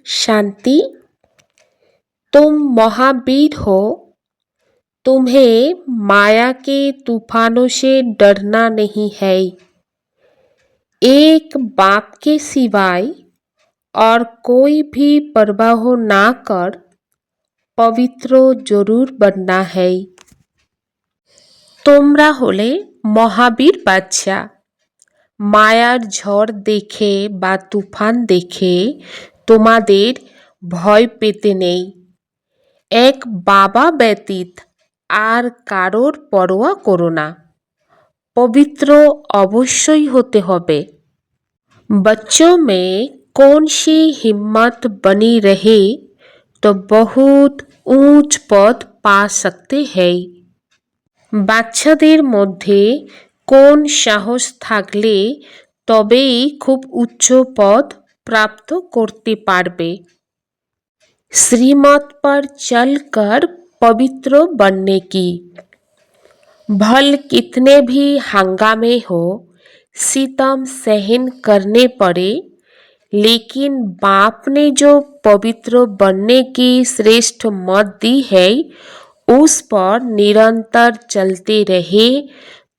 शांति। तुम महावीर हो। तुम्हें माया के तूफानों से डरना नहीं है। एक बाप के सिवाय और कोई भी परवाह ना कर पवित्र जरूर बनना है। তোমরা হলে মহাবীর বাচ্চা। মায়ার ঝড় দেখে বা তুফান দেখে তোমাদের ভয় পেতে নেই। এক বাবা ব্যতীত আর কারোর পরোয়া করো না। पवित्र अवश्य होते होबे। बच्चों में कौन सी हिम्मत बनी रहे तो बहुत ऊंच पद पा सकते हैं। বাচ্চাদের মধ্যে কোন সাহস থাকলে তবেই খুব উচ্চ পদ প্রাপ্ত করতে পারবে। श्रीमत पर चलकर पवित्र बनने की। भल कितने भी हंगामे हो, सितम सहन करने पड़े, लेकिन बाप ने जो पवित्र बनने की श्रेष्ठ मत दी है उस पर निरंतर चलते रहे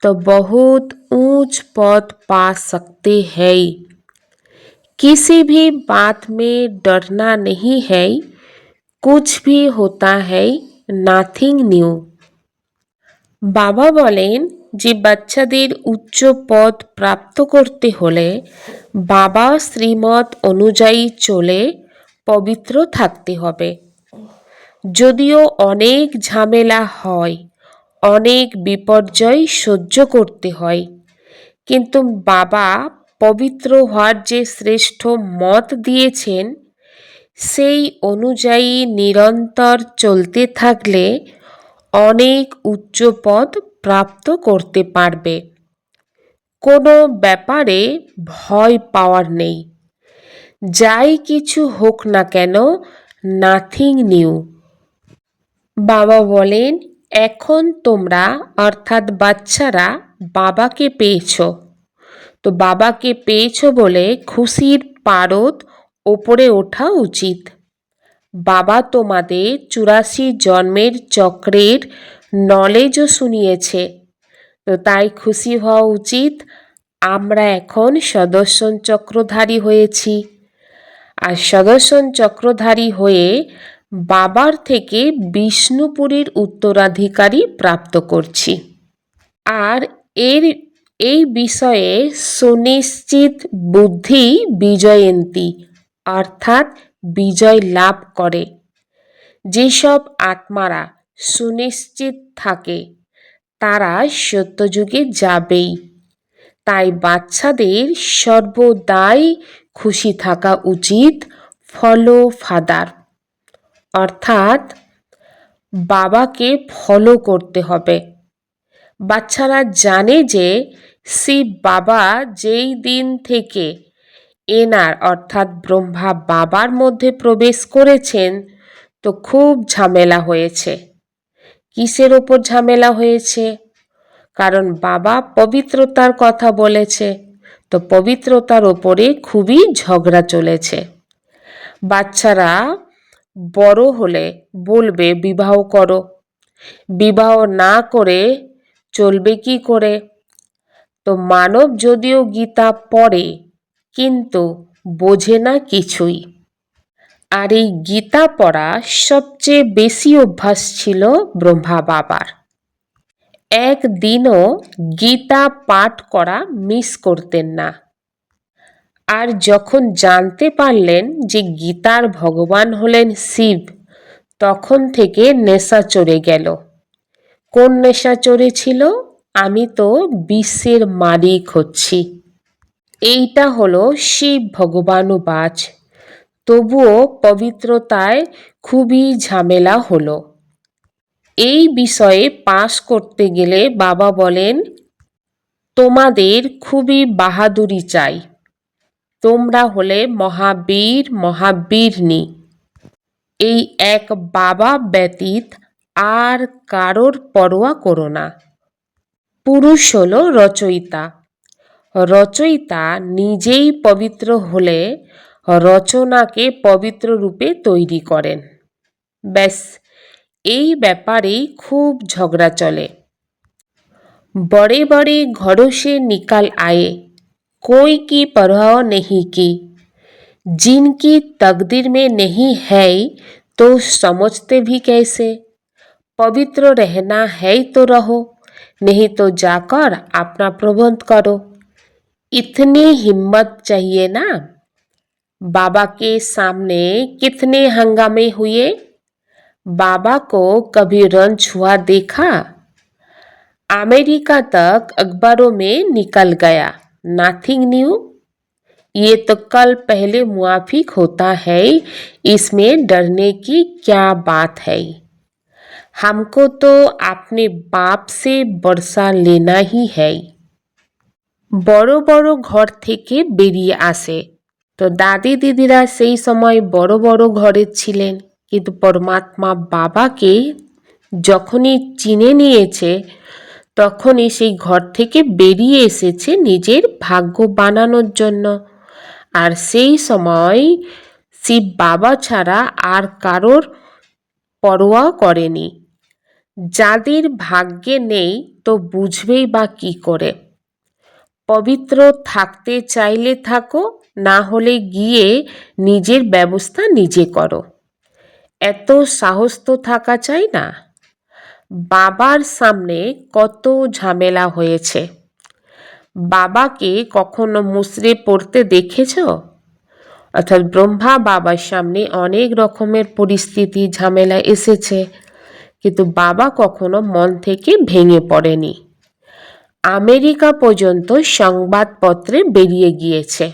तो बहुत ऊंच पद पा सकते हैं। किसी भी बात में डरना नहीं है। कुछ भी होता है नाथिंग न्यू। বাবা বলেন যে বাচ্চাদের উচ্চ পদ প্রাপ্ত করতে হলে বাবা শ্রীমত অনুযায়ী চলে পবিত্র থাকতে হবে। যদিও অনেক ঝামেলা হয়, অনেক বিপর্যয় সহ্য করতে হয়, কিন্তু বাবা পবিত্র হওয়ার যে শ্রেষ্ঠ মত দিয়েছেন সেই অনুযায়ী নিরন্তর চলতে থাকলে অনেক উচ্চ পদ প্রাপ্ত করতে পারবে। কোনো ব্যাপারে ভয় পাওয়ার নেই। যাই কিছু হোক না কেন, নাথিং নিউ। বাবা বলেন এখন তোমরা অর্থাৎ বাচ্চারা বাবাকে পেয়েছো। তো বাবাকে পেয়েছো বলে খুশির পারদ ওপরে ওঠা উচিত। বাবা তোমাদের 84 জন্মের চক্রের নলেজও শুনিয়েছে, তো তাই খুশি হওয়া উচিত। আমরা এখন সদর্শন চক্রধারী হয়েছি, আর সদর্শন চক্রধারী হয়ে বাবার থেকে বিষ্ণুপুরীর উত্তরাধিকারী প্রাপ্ত করছি। আর এই বিষয়ে সুনিশ্চিত বুদ্ধি বিজয়ন্তী অর্থাৎ বিজয় লাভ করে। যেসব আত্মারা সুনিশ্চিত থাকে তারা সত্যযুগে যাবেই। তাই বাচ্চাদের সর্বদাই খুশি থাকা উচিত। ফলো ফাদার অর্থাৎ বাবাকে ফলো করতে হবে। বাচ্চারা জানে যে শিব বাবা যেই দিন থেকে এনার অর্থাৎ ব্রহ্মা বাবার মধ্যে প্রবেশ করেছেন তো খুব ঝামেলা হয়েছে। কিসের ওপর ঝামেলা হয়েছে? কারণ বাবা পবিত্রতার কথা বলেছে, তো পবিত্রতার ওপরে খুবই ঝগড়া চলেছে। বাচ্চারা বড় হলে বলবে বিবাহ করো, বিবাহ না করে চলবে কি করে? তো মানব যদিও গীতা পড়ে কিন্তু বোঝে না কিছুই। আর এই গীতা পড়া সবচেয়ে বেশি অভ্যাস ছিল ব্রহ্মা বাবার। একদিনও গীতা পাঠ করা মিস করতেন না। আর যখন জানতে পারলেন যে গীতার ভগবান হলেন শিব, তখন থেকে নেশা চড়ে গেল। কোন নেশা চড়েছিল? আমি তো বিশ্বের মালিক হচ্ছি। এইটা হলো শিব ভগবানুবাজ। তবুও পবিত্রতায় খুবই ঝামেলা হলো। এই বিষয়ে পাশ করতে গেলে বাবা বলেন তোমাদের খুবই বাহাদুরি চাই। তোমরা হলে মহাবীর মহাবীরনী। এই এক বাবা ব্যতীত আর কারোর পরোয়া করো না। পুরুষ হলো রচয়িতা। রচয়িতা নিজেই পবিত্র হলে রচনাকে পবিত্র রূপে তৈরি করেন। ব্যাস, এই ব্যাপারেই খুব ঝগড়া চলে। बड़े बड़े घरों से निकल आए, कोई की परवाह नहीं की। जिनकी तकदीर में नहीं है तो समझते भी कैसे। पवित्र रहना है तो रहो, नहीं तो जाकर अपना प्रबंध करो। इतनी हिम्मत चाहिए ना। बाबा के सामने कितने हंगामे हुए। बाबा को कभी रंज हुआ देखा। अमेरिका तक अखबारों में निकल गया, नथिंग न्यू। ये तो कल पहले मुआफिक होता है, इसमें डरने की क्या बात है। हमको तो अपने बाप से बरसा लेना ही है। বড় বড় ঘর থেকে বেরিয়ে আসে। তো দাদি দিদিরা সেই সময় বড় বড় ঘরে ছিলেন, কিন্তু পরমাত্মা বাবাকে যখনই চিনে নিয়েছে তখনই সেই ঘর থেকে বেরিয়ে এসেছে নিজের ভাগ্য বানানোর জন্য। আর সেই সময় শিব বাবা ছাড়া আর কারোর পরোয়া করেনি। যাদের ভাগ্যে নেই তো বুঝবেই বা কি করে। পবিত্র থাকতে চাইলে থাকো, না হলে গিয়ে নিজের ব্যবস্থা নিজে করো। এত সাহস তো থাকা চাই না। বাবার সামনে কত ঝামেলা হয়েছে। বাবাকে কখনো মুসড়ে পড়তে দেখেছ? অর্থাৎ ব্রহ্মা বাবার সামনে অনেক রকমের পরিস্থিতি ঝামেলা এসেছে, কিন্তু বাবা কখনো মন থেকে ভেঙে পড়েনি। আমেরিকা পর্যন্ত সংবাদপত্রে বেরিয়ে গিয়েছে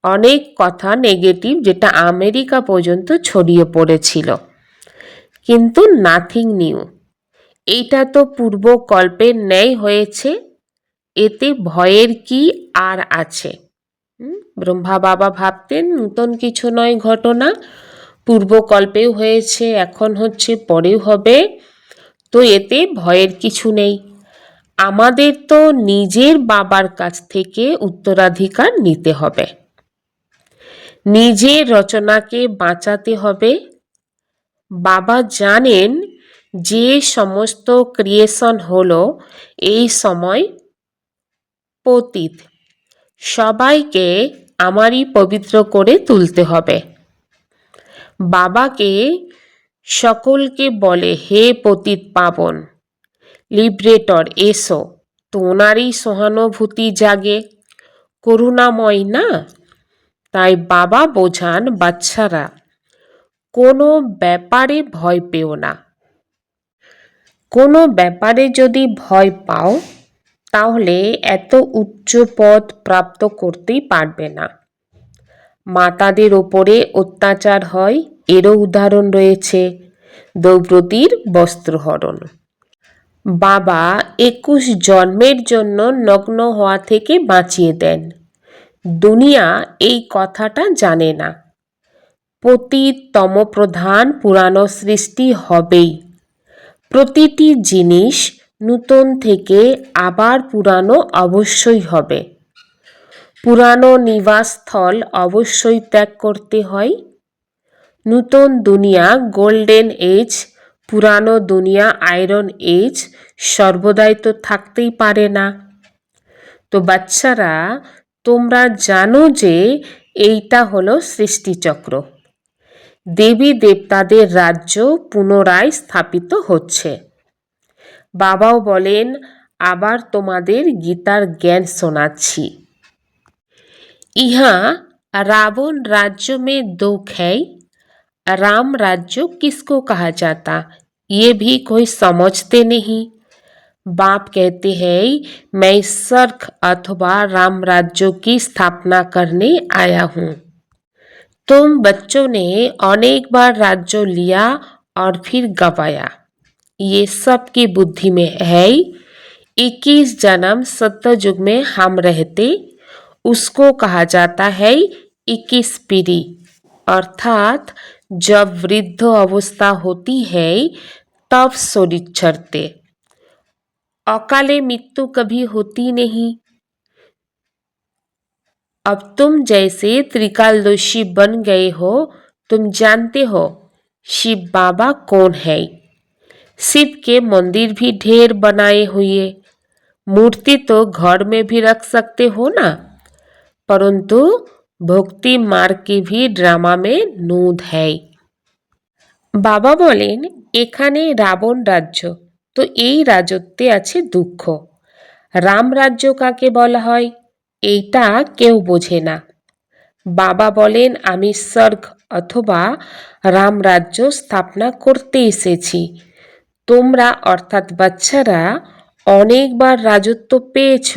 অনেক কথা নেগেটিভ, যেটা আমেরিকা পর্যন্ত ছড়িয়ে পড়েছিল, কিন্তু নাথিং নিউ। এইটা তো পূর্বকল্পের ন্যায় হয়েছে, এতে ভয়ের কি আর আছে। ব্রহ্মা বাবা ভাবতেন নূতন কিছু নয় ঘটনা, পূর্বকল্পেও হয়েছে, এখন হচ্ছে, পরেও হবে, তো এতে ভয়ের কিছু নেই। আমাদের তো নিজের বাবার কাছ থেকে উত্তরাধিকার নিতে হবে, নিজের রচনাকে বাঁচাতে হবে। বাবা জানেন যে সমস্ত ক্রিয়েশন হলো এই সময় পতিত, সবাইকে আমারই পবিত্র করে তুলতে হবে। বাবাকে সকলকে বলে, হে পতিত পাবন লিবারেটর এসো, তো ওনারই সহানুভূতি জাগে, করুণাময় না। তাই বাবা বোঝান, বাচ্চারা কোনো ব্যাপারে ভয় পেও না। কোনো ব্যাপারে যদি ভয় পাও তাহলে এত উচ্চ পদ প্রাপ্ত করতেই পারবে না। মাতাদের ওপরে অত্যাচার হয়, এরও উদাহরণ রয়েছে, দ্রৌপদীর বস্ত্রহরণ। বাবা 21 জন্মের জন্য নগ্ন হওয়া থেকে বাঁচিয়ে দেন। দুনিয়া এই কথাটা জানে না। পতিত তমপ্রধান পুরানো সৃষ্টি হবেই। প্রতিটি জিনিস নূতন থেকে আবার পুরানো অবশ্যই হবে। পুরানো নিবাসস্থল অবশ্যই ত্যাগ করতে হয়। নূতন দুনিয়া গোল্ডেন এজ, পুরানো দুনিয়া আয়রন এজ, সর্বদাই তো থাকতেই পারে না। তো বাচ্চারা, তোমরা জানো যে এইটা হলো সৃষ্টিচক্র। দেবী দেবতাদের রাজ্য পুনরায় স্থাপিত হচ্ছে। বাবাও বলেন, আবার তোমাদের গীতার জ্ঞান শোনাচ্ছি। ইহা रावण राज्य में दुख है, राम राज्य किसको कहा जाता, ये भी कोई समझते नहीं। बाप कहते हैं, मैं स्वर्ग अथवा राम राज्य की स्थापना करने आया हूँ। तुम बच्चों ने अनेक बार राज्य लिया और फिर गवाया, ये सबकी बुद्धि में है। 21 जन्म सत्ययुग में हम रहते, उसको कहा जाता है 21 पीढ़ी। अर्थात जब वृद्ध अवस्था होती है तब शरीर छड़ते। अकाले मृत्यु कभी होती नहीं। अब तुम जैसे त्रिकालदर्शी बन गए हो, तुम जानते हो शिव बाबा कौन है। शिव के मंदिर भी ढेर बनाए हुए, मूर्ति तो घर में भी रख सकते हो ना, परंतु भक्ति मार्ग की भी ड्रामा में नूद है। বাবা বলেন, এখানে রাবণ রাজ্য, তো এই রাজত্বে আছে দুঃখ। রাম রাজ্য কাকে বলা হয় এইটা কেউ বোঝে না। বাবা বলেন, আমি স্বর্গ অথবা রাম রাজ্য স্থাপনা করতে এসেছি। তোমরা অর্থাৎ বাচ্চারা অনেকবার রাজত্ব পেয়েছ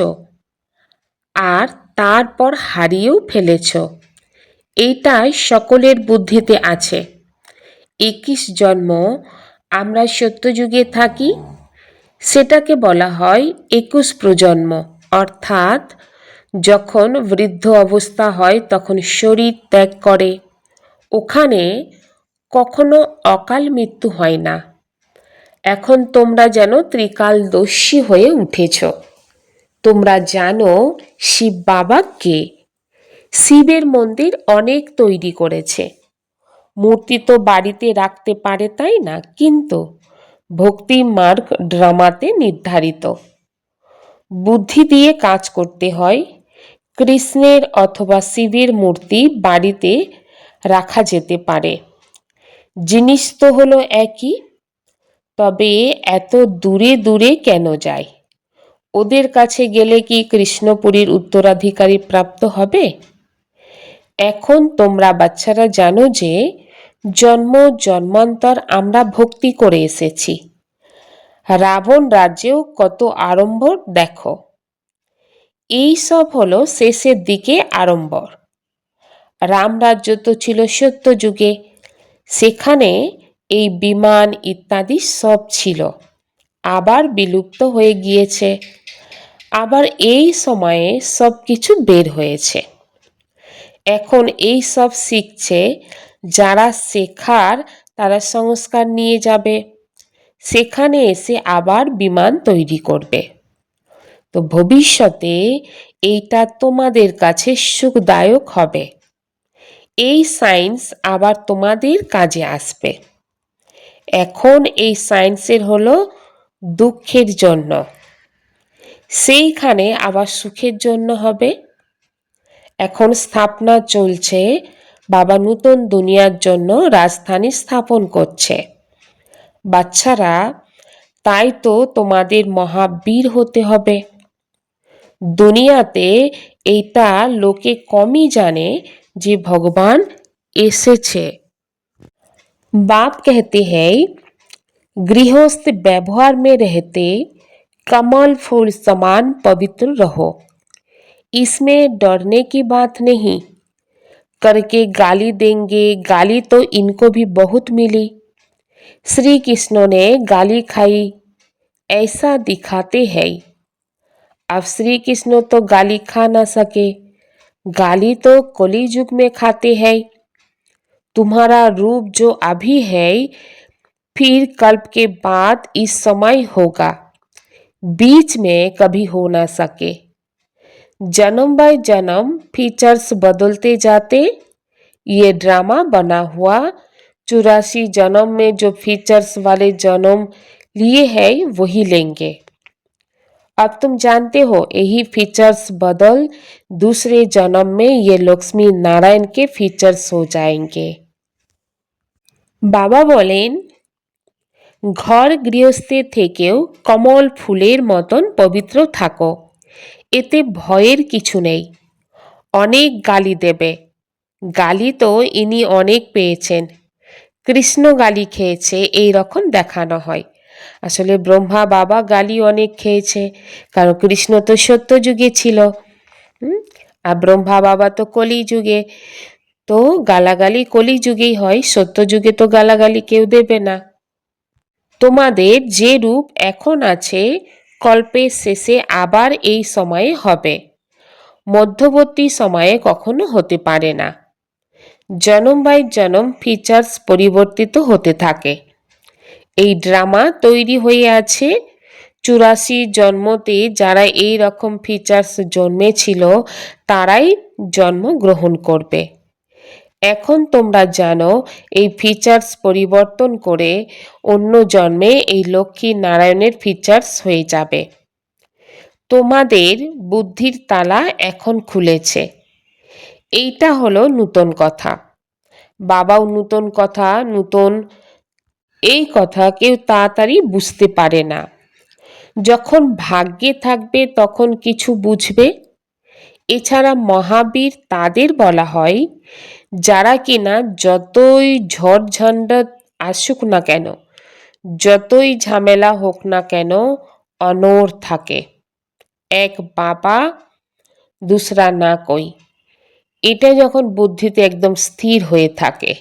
আর তারপর হারিয়েও ফেলেছ। এইটাই সকলের বুদ্ধিতে আছে। 21 জন্ম আমরা সত্যযুগে থাকি, সেটাকে বলা হয় 21 প্রজন্ম। অর্থাৎ যখন বৃদ্ধ অবস্থা হয় তখন শরীর ত্যাগ করে, ওখানে কখনো অকাল মৃত্যু হয় না। এখন তোমরা যেন ত্রিকালদর্শী হয়ে উঠেছ। তোমরা জানো শিব বাবা কে। শিবের মন্দির অনেক তৈরি করেছে, মূর্তি তো বাড়িতে রাখতে পারে তাই না, কিন্তু ভক্তি মার্গ ড্রামাতে নির্ধারিত। বুদ্ধি দিয়ে কাজ করতে হয়। কৃষ্ণের অথবা শিবের মূর্তি বাড়িতে রাখা যেতে পারে, জিনিস তো হলো একই। তবে এত দূরে দূরে কেন যায়? ওদের কাছে গেলে কি কৃষ্ণপুরীর উত্তরাধিকারী প্রাপ্ত হবে? এখন তোমরা বাচ্চারা জানো যে জন্ম জন্মান্তর আমরা ভক্তি করে এসেছি। রাবণ রাজ্যেও কত আড়ম্বর দেখো। এই সব হলো শেষের দিকে আড়ম্বর। রামরাজ্য তো ছিল সত্য যুগে, সেখানে এই বিমান ইত্যাদি সব ছিল, আবার বিলুপ্ত হয়ে গিয়েছে। আবার এই সময়ে সব কিছু বের হয়েছে। এখন এই সব শিখছে যারা শেখার, তারা সংস্কার নিয়ে যাবে, সেখানে এসে আবার বিমান তৈরি করবে। তো ভবিষ্যতে এইটা তোমাদের কাছে সুখদায়ক হবে। এই সায়েন্স আবার তোমাদের কাজে আসবে। এখন এই সায়েন্সের হলো দুঃখের জন্য, সেইখানে আবার সুখের জন্য হবে। এখন স্থাপনা চলছে, বাবা নূতন দুনিয়ার জন্য রাজধানী স্থাপন করছে। বাচ্চারা, তাই তো তোমাদের মহাবীর হতে হবে। দুনিয়াতে এইটা লোকে কমই জানে যে ভগবান এসেছে। बाप कहते हैं, गृहस्थ व्यवहार में रहते कमल फूल समान पवित्र रहो, इसमें डरने की बात नहीं। करके गाली देंगे, गाली तो इनको भी बहुत मिली। श्री कृष्ण ने गाली खाई, ऐसा दिखाते हैं। अब श्री कृष्ण तो गाली खा ना सके, गाली तो कली युग में खाते हैं। तुम्हारा रूप जो अभी है, फिर कल्प के बाद इस समय होगा, बीच में कभी हो ना सके। जन्म बाय जन्म फीचर्स बदलते जाते, ये ड्रामा बना हुआ। 84 जन्म में जो फीचर्स वाले जन्म लिए हैं वही लेंगे। अब तुम जानते हो यही फीचर्स बदल दूसरे जन्म में ये लक्ष्मी नारायण के फीचर्स हो जाएंगे। বাবা বলেন, ঘর গৃহস্থের থেকেও কমল ফুলের মতন পবিত্র থাকো, এতে ভয়ের কিছু নেই। অনেক গালি দেবে, গালি তো ইনি অনেক পেয়েছেন, কৃষ্ণ গালি খেয়েছে এই রকম দেখানো হয়। আসলে ব্রহ্মা বাবা গালি অনেক খেয়েছে, কারণ কৃষ্ণ তো সত্য যুগে ছিল, আর ব্রহ্মা বাবা তো কলি যুগে। তো গালাগালি কলি যুগেই হয়, সত্য যুগে তো গালাগালি কেউ দেবে না। তোমাদের যে রূপ এখন আছে, কল্পের শেষে আবার এই সময়ে হবে, মধ্যবর্তী সময়ে কখনো হতে পারে না। জনম বাই জনম ফিচার্স পরিবর্তিত হতে থাকে। এই ড্রামা তৈরি হয়ে আছে। 84 জন্মতে যারা এই রকম ফিচার্স জন্মেছিল তারাই জন্মগ্রহণ করবে। এখন তোমরা জানো এই ফিচার্স পরিবর্তন করে অন্য জন্মে এই লক্ষ্মী নারায়ণের ফিচার্স হয়ে যাবে। তোমাদের বুদ্ধির তালা এখন খুলেছে। এইটা হলো নূতন কথা। বাবাও নূতন কথা, নূতন এই কথা কেউ তাড়াতাড়ি বুঝতে পারে না। যখন ভাগ্যে থাকবে তখন কিছু বুঝবে। এছাড়া মহাবীর তাদের বলা হয় যারা কিনা যতই ঝড়ঝঞ্ঝা আসুক না কেন, যতই ঝামেলা হোক না কেন, অনড় থাকে। এক বাবা দুসরা না কই, এটা যখন বুদ্ধিতে একদম স্থির হয়ে থাকে।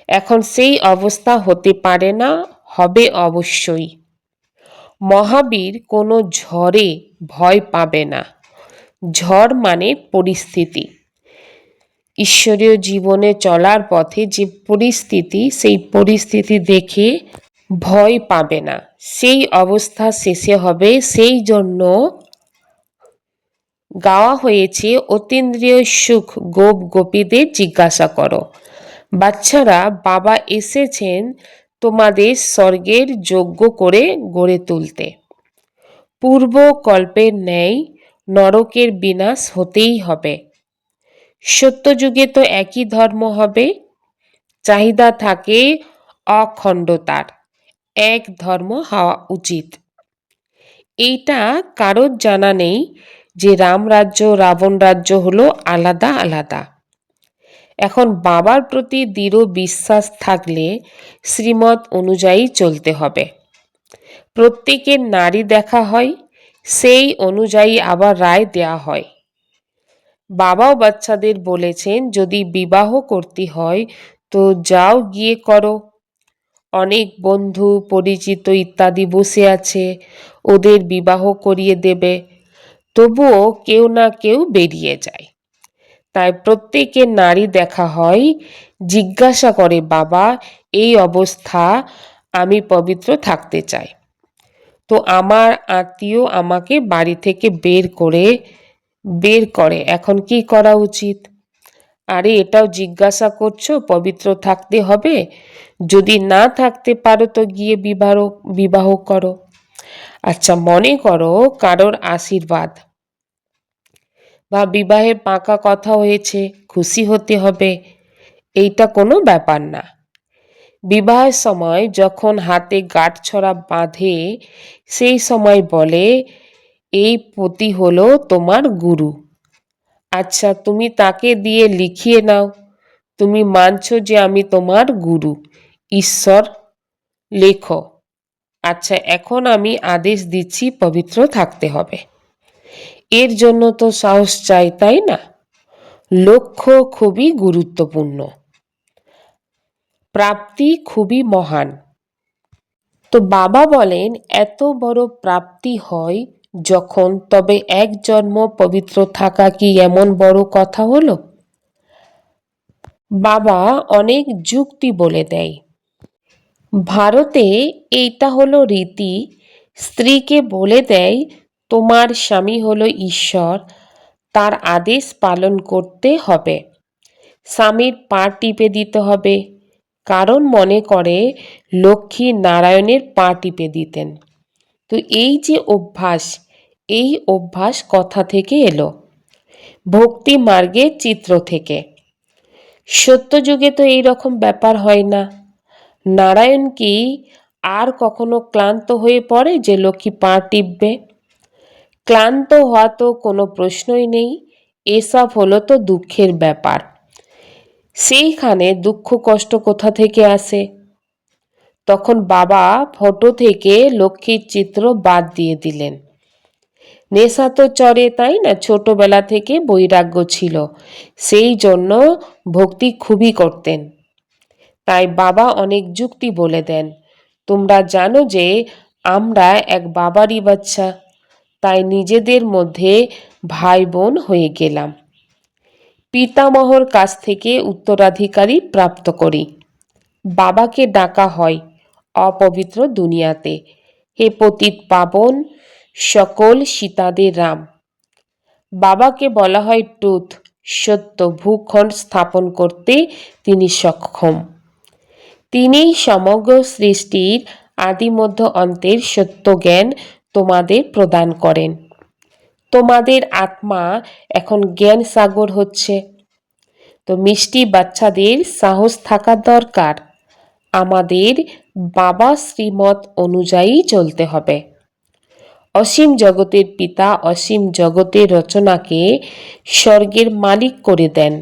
এখন সেই অবস্থা হতে পারে না, হবে অবশ্যই। মহাবীর কোনো ঝড়ে ভয় পাবে না। ঝড় মানে পরিস্থিতি। ঈশ্বরীয় জীবনে চলার পথে যে পরিস্থিতি, সেই পরিস্থিতি দেখে ভয় পাবে না। সেই অবস্থা শেষে হবে। সেই জন্য গাওয়া হয়েছে অতীন্দ্রিয় সুখ গোপ গোপীদের জিজ্ঞাসা করো। বাচ্চারা, বাবা এসেছেন তোমাদের স্বর্গের যোগ্য করে গড়ে তুলতে। পূর্ব কল্পের ন্যায় নরকের বিনাশ হতেই হবে। সত্যযুগে তো একই ধর্ম হবে। চাহিদা থাকে অখণ্ডতার, এক ধর্ম হওয়া উচিত। এইটা কারোর জানা নেই যে রামরাজ্য রাবণ রাজ্য হলো আলাদা আলাদা। এখন বাবার প্রতি দৃঢ় বিশ্বাস থাকলে শ্রীমত অনুযায়ী চলতে হবে। প্রত্যেকের নারী দেখা হয়, সেই অনুযায়ী আবার রায় দেয়া হয়। বাবাও বাচ্চাদের বলেছেন যদি বিবাহ করতে হয় তো যাও গিয়ে করো। অনেক বন্ধু পরিচিত ইত্যাদি বসে আছে, ওদের বিবাহ করিয়ে দেবে। তবুও কেউ না কেউ বেরিয়ে যায়। তাই প্রত্যেকের নারী দেখা হয়, জিজ্ঞাসা করে বাবা এই অবস্থা, আমি পবিত্র থাকতে চাই। তো আমার আত্মীয় আমাকে বাড়ি থেকে বের করে, এখন কি করা উচিত? আরে এটাও জিজ্ঞাসা করছো পবিত্র থাকতে হবে? যদি না থাকতে পারো তো গিয়ে বিবাহ করো। আচ্ছা, মনে করো কারোর আশীর্বাদ বা বিবাহের পাকা কথা হয়েছে, খুশি হতে হবে। এইটা কোনো ব্যাপার না। বিবাহের সময় যখন হাতে গাঁটছড়া বাঁধে, সেই সময় বলে এই পতি হলো তোমার গুরু। আচ্ছা, তুমি তাকে দিয়ে লিখিয়ে নাও, তুমি মানছো যে আমি তোমার গুরু, ঈশ্বর, লেখো। আচ্ছা, এখন আমি আদেশ দিচ্ছি পবিত্র থাকতে হবে। এর জন্য তো সাহস চাই, তাই না? লক্ষ্য খুবই গুরুত্বপূর্ণ, প্রাপ্তি খুবই মহান। তো বাবা বলেন এত বড় প্রাপ্তি হয় যখন, তবে এক জন্ম পবিত্র থাকা কি এমন বড় কথা হলো? বাবা অনেক যুক্তি বলে দেয়। ভারতে এইটা হলো রীতি। স্ত্রীকে বলে দেয় তোমার স্বামী হলো ঈশ্বর, তার আদেশ পালন করতে হবে। স্বামীর পা টিপে দিতে হবে, কারণ মনে করে লক্ষ্মী নারায়ণের পা টিপে দিতেন। তো এই যে অভ্যাস, এই অভ্যাস কথা থেকে এলো, ভক্তি মার্গের চিত্র থেকে। সত্যযুগে তো এই রকম ব্যাপার হয় না। নারায়ণ কি আর কখনো ক্লান্ত হয়ে পড়ে যে লক্ষ্মী পা টিপবে? ক্লান্ত হওয়া তো কোনো প্রশ্নই নেই। এসব হলো তো দুঃখের ব্যাপার। সেইখানে দুঃখ কষ্ট কোথা থেকে আসে? তখন বাবা ফটো থেকে লক্ষ্মীর চিত্র বাদ দিয়ে দিলেন। নেশা তো চড়ে, তাই না? ছোটবেলা থেকে বৈরাগ্য ছিল, সেই জন্য ভক্তি খুবই করতেন। তাই বাবা অনেক যুক্তি বলে দেন। তোমরা জানো যে আমরা এক বাবারই বাচ্চা, তাই নিজেদের মধ্যে ভাই বোন হয়ে গেলাম। পিতামহর কাছ থেকে উত্তরাধিকারী প্রাপ্ত করি। বাবাকে ডাকা হয় অপবিত্র দুনিয়াতে, হে পতিত পাবন সকল সীতাদের রাম। বাবাকে বলা হয় টুথ, সত্য ভূখণ্ড স্থাপন করতে তিনি সক্ষম। তিনিই সমগ্র সৃষ্টির আদি মধ্য অন্তের সত্য জ্ঞান তোমাদের প্রদান করেন। তোমাদের আত্মা এখন জ্ঞান সাগর হচ্ছে। তো মিষ্টি বাচ্চাদের সাহস থাকা দরকার। আমাদের বাবা শ্রীমত অনুযায়ী চলতে হবে। অসীম জগতের পিতা অসীম জগতের রচনাকে স্বর্গের মালিক করে দেন।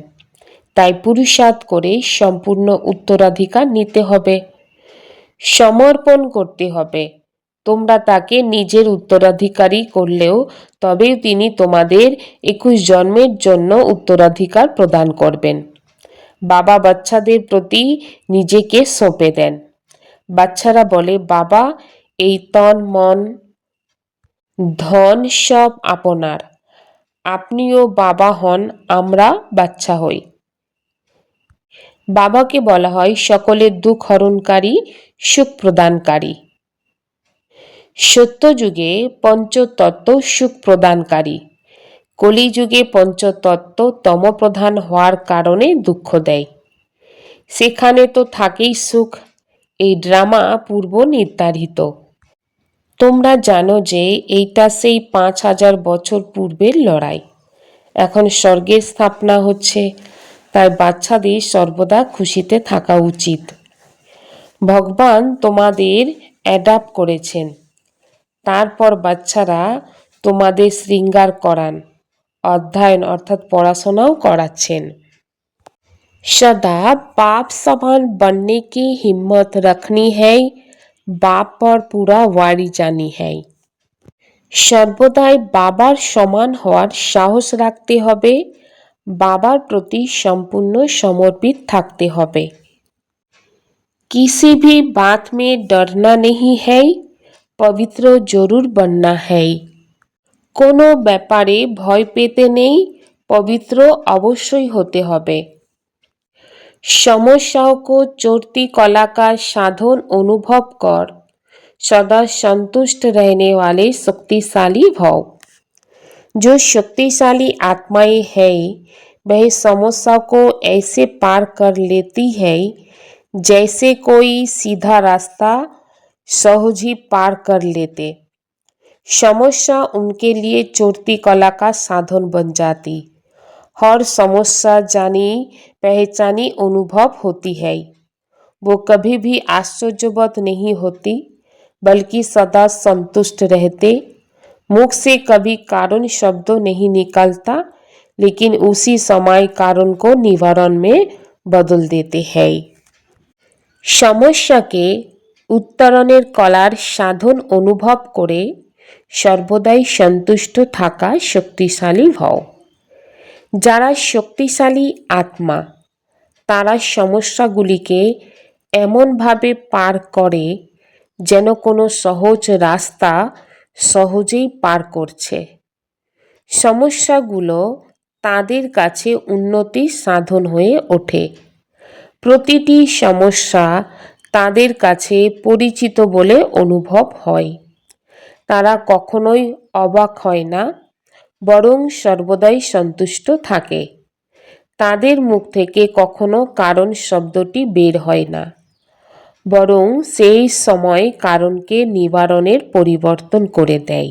তাই পুরুষার্থ করে সম্পূর্ণ উত্তরাধিকার নিতে হবে, সমর্পণ করতে হবে। তোমরা তাকে নিজের উত্তরাধিকারী করলেও তবেই তিনি তোমাদের 21 জন্মের জন্য উত্তরাধিকার প্রদান করবেন। বাবা বাচ্চাদের প্রতি নিজেকে সঁপে দেন। বাচ্চারা বলে, বাবা, এই তন মন ধন সব আপনার। আপনিও বাবা হন, আমরা বাচ্চা হই। বাবাকে বলা হয় সকলের দুঃখ হরণকারী, সুখ প্রদানকারী। সত্যযুগে পঞ্চতত্ত্ব সুখ প্রদানকারী, কলিযুগে পঞ্চতত্ত্ব তমপ্রধান হওয়ার কারণে দুঃখ দেয়। সেখানে তো থাকেই সুখ। এই ড্রামা পূর্ব নির্ধারিত। তোমরা জানো যে এইটা সেই 5000 বছর পূর্বের লড়াই। এখন স্বর্গের স্থাপনা হচ্ছে, তাই বাচ্চাদের সর্বদা খুশিতে থাকা উচিত। ভগবান তোমাদের অ্যাডাপ্ট করেছেন, তারপর বাচ্চারা তোমাদের শৃঙ্গার করান, অধ্যয়ন অর্থাৎ পড়াশোনাও করাচ্ছেন। सदा बाप समान बनने की हिम्मत रखनी है, बाप पर पूरा वारी जानी है। সর্বদাই বাবার সমান হওয়ার সাহস রাখতে হবে, বাবার প্রতি সম্পূর্ণ সমর্পিত থাকতে হবে। किसी भी बात में डरना नहीं है, पवित्र जरूर बनना है। কোনো ব্যাপারে ভয় পেতে নেই, পবিত্র অবশ্যই হতে হবে। समस्याओं को चढ़ती कला का साधन अनुभव कर सदा संतुष्ट रहने वाले शक्तिशाली भव। जो शक्तिशाली आत्माएं हैं वह समस्या को ऐसे पार कर लेती है जैसे कोई सीधा रास्ता सहज ही पार कर लेते। समस्या उनके लिए चढ़ती कला का साधन बन जाती। हर समस्या जानी पहचानी अनुभव होती है। वो कभी भी आश्चर्यवत नहीं होती, बल्कि सदा संतुष्ट रहते। मुख से कभी कारण शब्द नहीं निकलता, लेकिन उसी समय कारण को निवारण में बदल देते हैं। সমস্যাকে উত্তরণের কলার সাধন অনুভব করে সর্বদাই সন্তুষ্ট থাকা শক্তিশালী হও। যারা শক্তিশালী আত্মা তারা সমস্যাগুলিকে এমনভাবে পার করে যেন কোনো সহজ রাস্তা সহজেই পার করছে। সমস্যাগুলো তাদের কাছে উন্নতির সাধন হয়ে ওঠে। প্রতিটি সমস্যা তাদের কাছে পরিচিত বলে অনুভব হয়। তারা কখনোই অবাক হয় না, বরং সর্বদাই সন্তুষ্ট থাকে। তাদের মুখ থেকে কখনো কারণ শব্দটি বের হয় না, বরং সেই সময় কারণকে নিবারণের পরিবর্তন করে দেয়।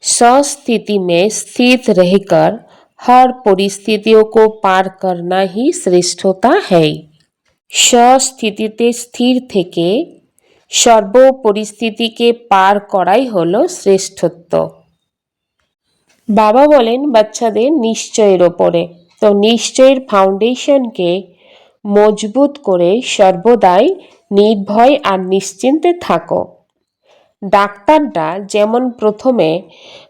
स्वस्थिति में स्थित रहकर हर परिस्थितियों को पार करना ही श्रेष्ठता है। স্বস্থিতিতে স্থির থেকে সর্ব পরিস্থিতিকে পার করাই হলো শ্রেষ্ঠত্ব। বাবা বলেন বাচ্চাদের নিশ্চয়ের ওপরে। তো নিশ্চয়ের ফাউন্ডেশনকে মজবুত করে সর্বদাই নির্ভয় আর নিশ্চিন্তে থাকো। ডাক্তাররা যেমন প্রথমে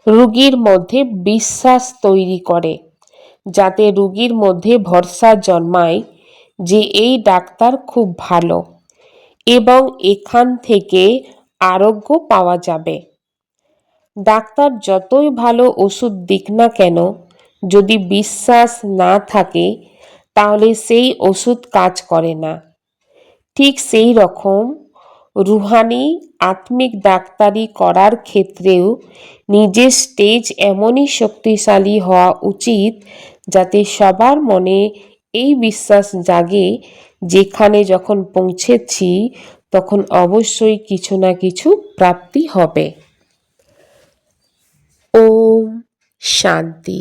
রোগীর মধ্যে বিশ্বাস তৈরি করে, যাতে রোগীর মধ্যে ভরসা জন্মায় যে এই ডাক্তার খুব ভালো এবং এখান থেকে আরোগ্য পাওয়া যাবে। ডাক্তার যতই ভালো ওষুধ দিক না কেন, যদি বিশ্বাস না থাকে তাহলে সেই ওষুধ কাজ করে না। ঠিক সেই রকম রুহানি আত্মিক ডাক্তারি করার ক্ষেত্রেও নিজের স্টেজ এমনই শক্তিশালী হওয়া উচিত যাতে সবার মনে এই বিশ্বাস জাগে যেখানে যখন পৌঁছেছি তখন অবশ্যই কিছু না কিছু প্রাপ্তি হবে। ওম শান্তি।